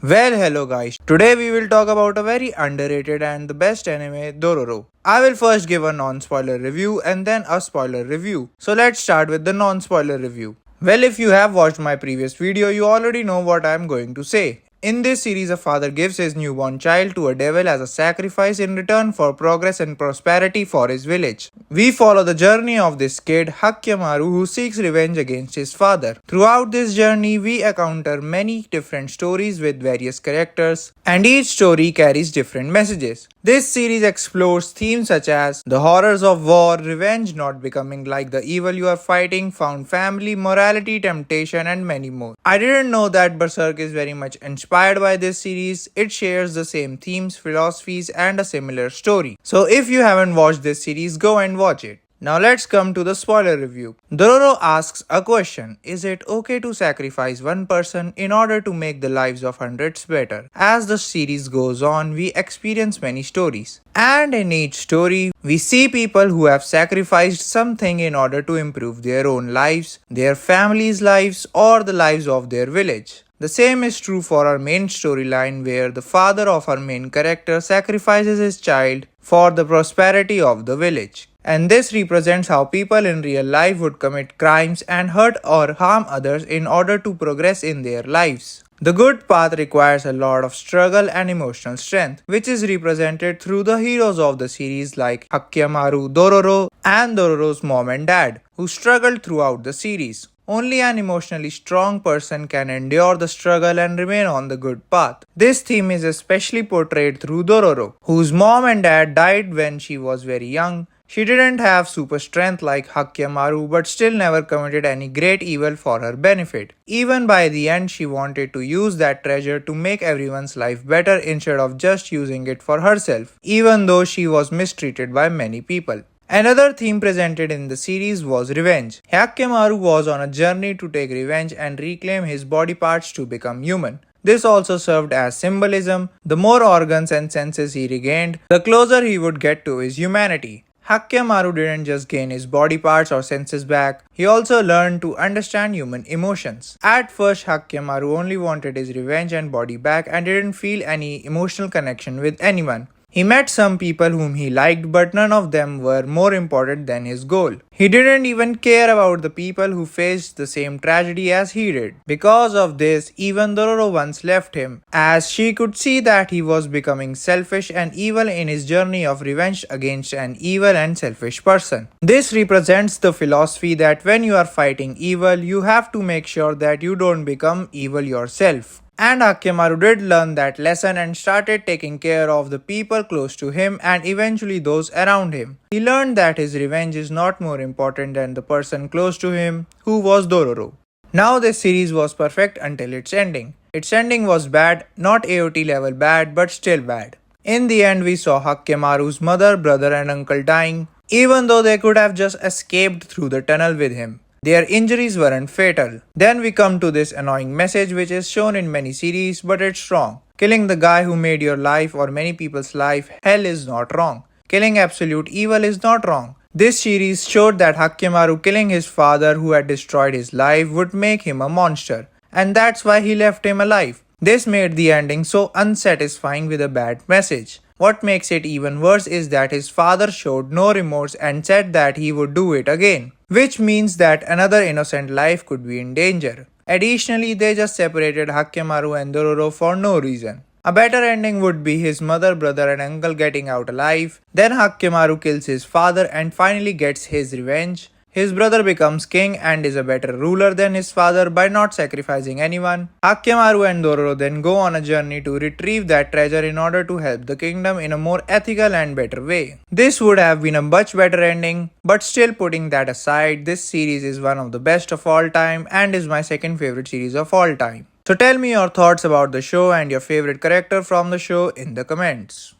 Well, hello guys. Today we will talk about a very underrated and the best anime, Dororo. I will first give a non-spoiler review and then a spoiler review. So let's start with the non-spoiler review. Well, if you have watched my previous video, you already know what I am going to say. In this series, a father gives his newborn child to a devil as a sacrifice in return for progress and prosperity for his village. We follow the journey of this kid, Hakyamaru, who seeks revenge against his father. Throughout this journey, we encounter many different stories with various characters, and each story carries different messages. This series explores themes such as the horrors of war, revenge, not becoming like the evil you are fighting, found family, morality, temptation, and many more. I didn't know that Berserk is very much inspired by this series. It shares the same themes, philosophies, and a similar story. So if you haven't watched this series, go and watch it. Now let's come to the spoiler review. Dororo asks a question. Is it okay to sacrifice one person in order to make the lives of hundreds better? As the series goes on, we experience many stories. And in each story, we see people who have sacrificed something in order to improve their own lives, their families' lives, or the lives of their village. The same is true for our main storyline where the father of our main character sacrifices his child for the prosperity of the village. And this represents how people in real life would commit crimes and hurt or harm others in order to progress in their lives. The good path requires a lot of struggle and emotional strength, which is represented through the heroes of the series like Hakyamaru, Dororo, and Dororo's mom and dad, who struggled throughout the series. Only an emotionally strong person can endure the struggle and remain on the good path. This theme is especially portrayed through Dororo, whose mom and dad died when she was very young. She didn't have super strength like Hakyamaru but still never committed any great evil for her benefit. Even by the end, she wanted to use that treasure to make everyone's life better instead of just using it for herself, even though she was mistreated by many people. Another theme presented in the series was revenge. Hyakkimaru was on a journey to take revenge and reclaim his body parts to become human. This also served as symbolism. The more organs and senses he regained, the closer he would get to his humanity. Hakyamaru didn't just gain his body parts or senses back, he also learned to understand human emotions. At first, Hakyamaru only wanted his revenge and body back and didn't feel any emotional connection with anyone. He met some people whom he liked, but none of them were more important than his goal. He didn't even care about the people who faced the same tragedy as he did. Because of this, even Dororo once left him, as she could see that he was becoming selfish and evil in his journey of revenge against an evil and selfish person. This represents the philosophy that when you are fighting evil, you have to make sure that you don't become evil yourself. And Hakyamaru did learn that lesson and started taking care of the people close to him and eventually those around him. He learned that his revenge is not more important than the person close to him, who was Dororo. Now this series was perfect until its ending. Its ending was bad, not AOT level bad, but still bad. In the end, we saw Hakyamaru's mother, brother and uncle dying, even though they could have just escaped through the tunnel with him. Their injuries weren't fatal. Then we come to this annoying message which is shown in many series, but it's wrong. Killing the guy who made your life or many people's life hell is not wrong. Killing absolute evil is not wrong. This series showed that Hakyamaru killing his father who had destroyed his life would make him a monster, and that's why he left him alive. This made the ending so unsatisfying with a bad message. What makes it even worse is that his father showed no remorse and said that he would do it again, which means that another innocent life could be in danger. Additionally, they just separated Hakyamaru and Dororo for no reason. A better ending would be his mother, brother and uncle getting out alive. Then Hakyamaru kills his father and finally gets his revenge. His brother becomes king and is a better ruler than his father by not sacrificing anyone. Hakyamaru and Dororo then go on a journey to retrieve that treasure in order to help the kingdom in a more ethical and better way. This would have been a much better ending, but still putting that aside, this series is one of the best of all time and is my second favorite series of all time. So tell me your thoughts about the show and your favorite character from the show in the comments.